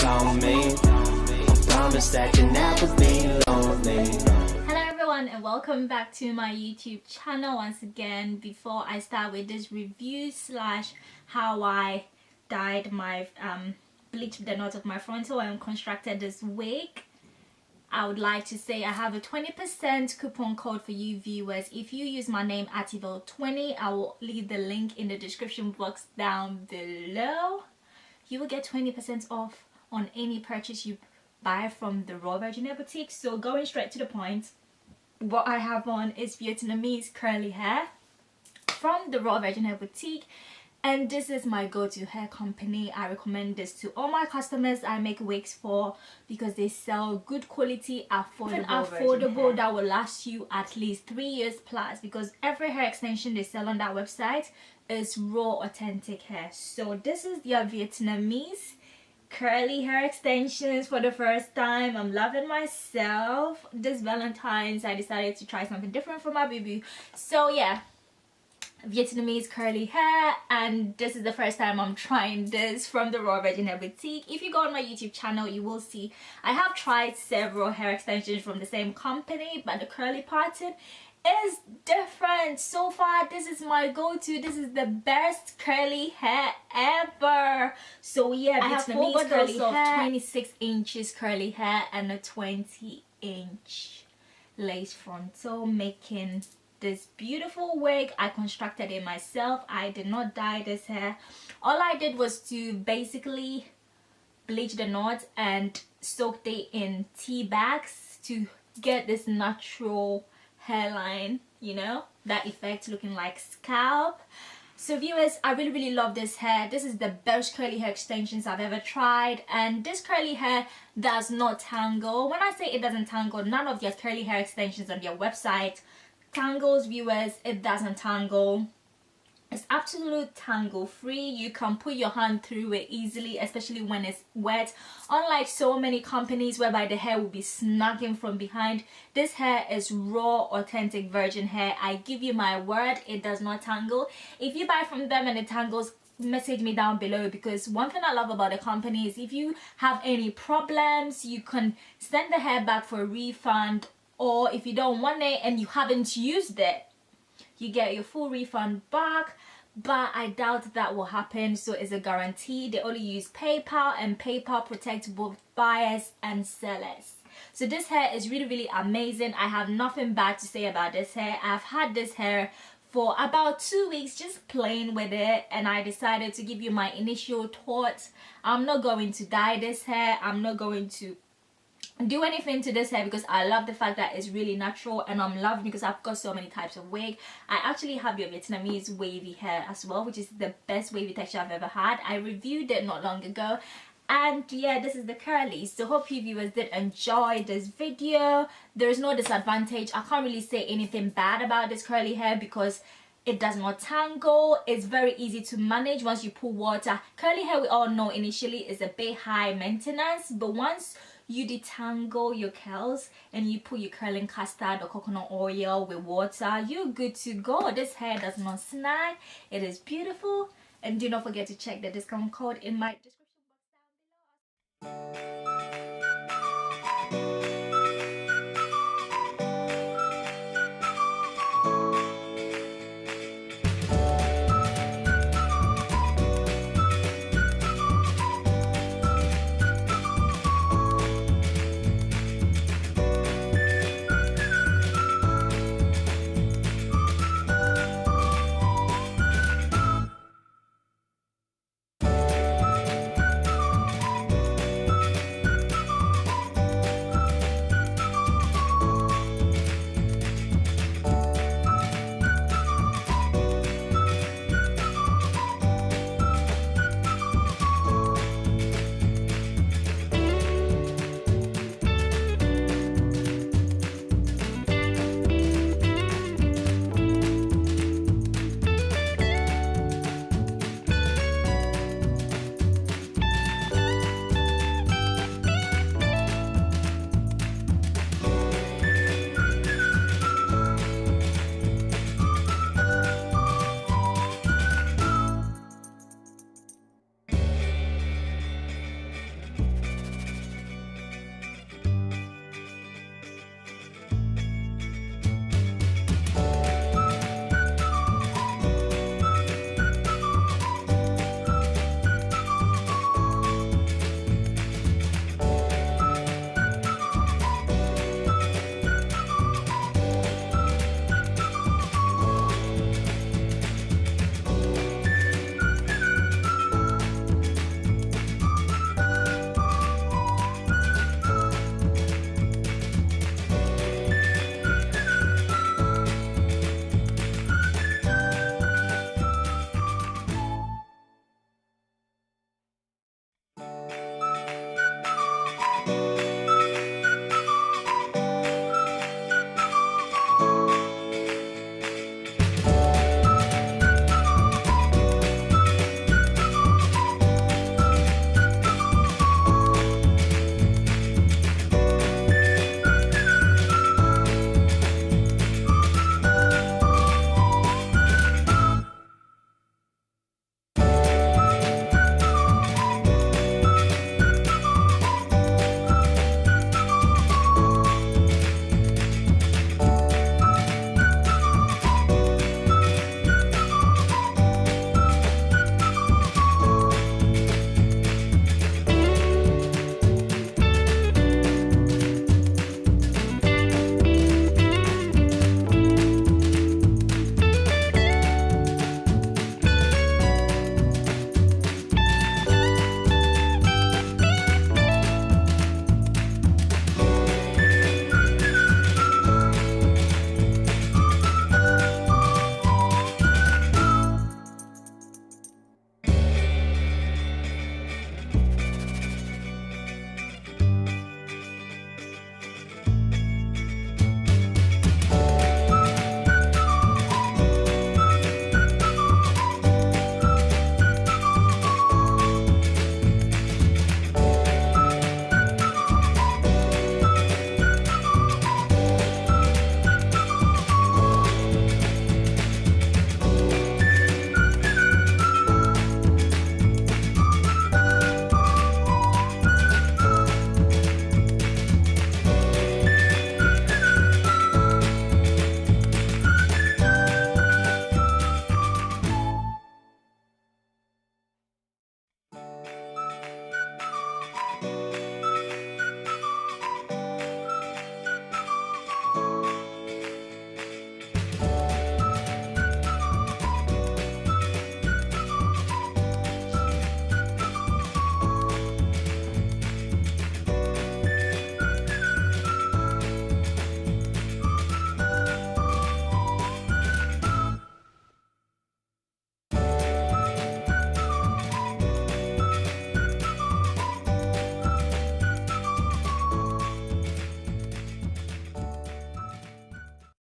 on me. I promise that you'll never be lonely. Hello everyone and welcome back to my YouTube channel once again. Before I start with this review slash how I dyed my bleached the knot of my frontal and constructed this wig, I would like to say I have a 20% coupon code for you viewers. If you use my name Ativille20, I will leave the link in the description box down below. You will get 20% off on any purchase you buy from the Raw Virginia boutique. So going straight to the point, what I have on is Vietnamese curly hair from the Raw Virginia boutique, and this is my go-to hair company. I recommend this to all my customers I make wigs for because they sell good quality, affordable that will last you at least 3 years plus, because every hair extension they sell on that website is raw authentic hair. So this is their Vietnamese curly hair extensions for the first time. I'm loving myself. This Valentine's I decided to try something different for my baby. So yeah, Vietnamese curly hair, and this is the first time I'm trying this from the Raw Virginia boutique. If you go on my YouTube channel, you will see I have tried several hair extensions from the same company, but the curly pattern is different. So far this is my go-to. This is the best curly hair ever. So yeah, I have four curly hair, 26 inches curly hair and a 20-inch lace frontal, making this beautiful wig. I constructed it myself. I did not dye this hair. All I did was to basically bleach the knot and soak it in tea bags to get this natural hairline, you know, that effect, looking like scalp. So viewers, I really love this hair. This is the best curly hair extensions I've ever tried, and this curly hair does not tangle. When I say it doesn't tangle, none of their curly hair extensions on their website tangles, viewers. It doesn't tangle. It's absolute tangle free. You can put your hand through it easily, especially when it's wet. Unlike so many companies whereby the hair will be snagging from behind, this hair is raw authentic virgin hair. I give you my word, it does not tangle. If you buy from them and it tangles, message me down below, because one thing I love about the company is if you have any problems, you can send the hair back for a refund, or if you don't want it and you haven't used it, you get your full refund back. But I doubt that will happen, so it's a guarantee. They only use PayPal, and PayPal protects both buyers and sellers. So this hair is really amazing. I have nothing bad to say about this hair. I've had this hair for about 2 weeks just playing with it, and I decided to give you my initial thoughts. I'm not going to dye this hair. I'm not going to do anything to this hair because I love the fact that it's really natural, and I'm loving because I've got so many types of wig. I actually have your Vietnamese wavy hair as well, which is the best wavy texture I've ever had. I reviewed it not long ago, and yeah, this is the curly. So hope you viewers did enjoy this video. There is no disadvantage. I can't really say anything bad about this curly hair because it does not tangle. It's very easy to manage once you pour water. Curly hair, we all know initially is a bit high maintenance, but once you detangle your curls and you put your curling custard or coconut oil with water, you're good to go. This hair does not snag. It is beautiful, and do not forget to check the discount code in my description box down below.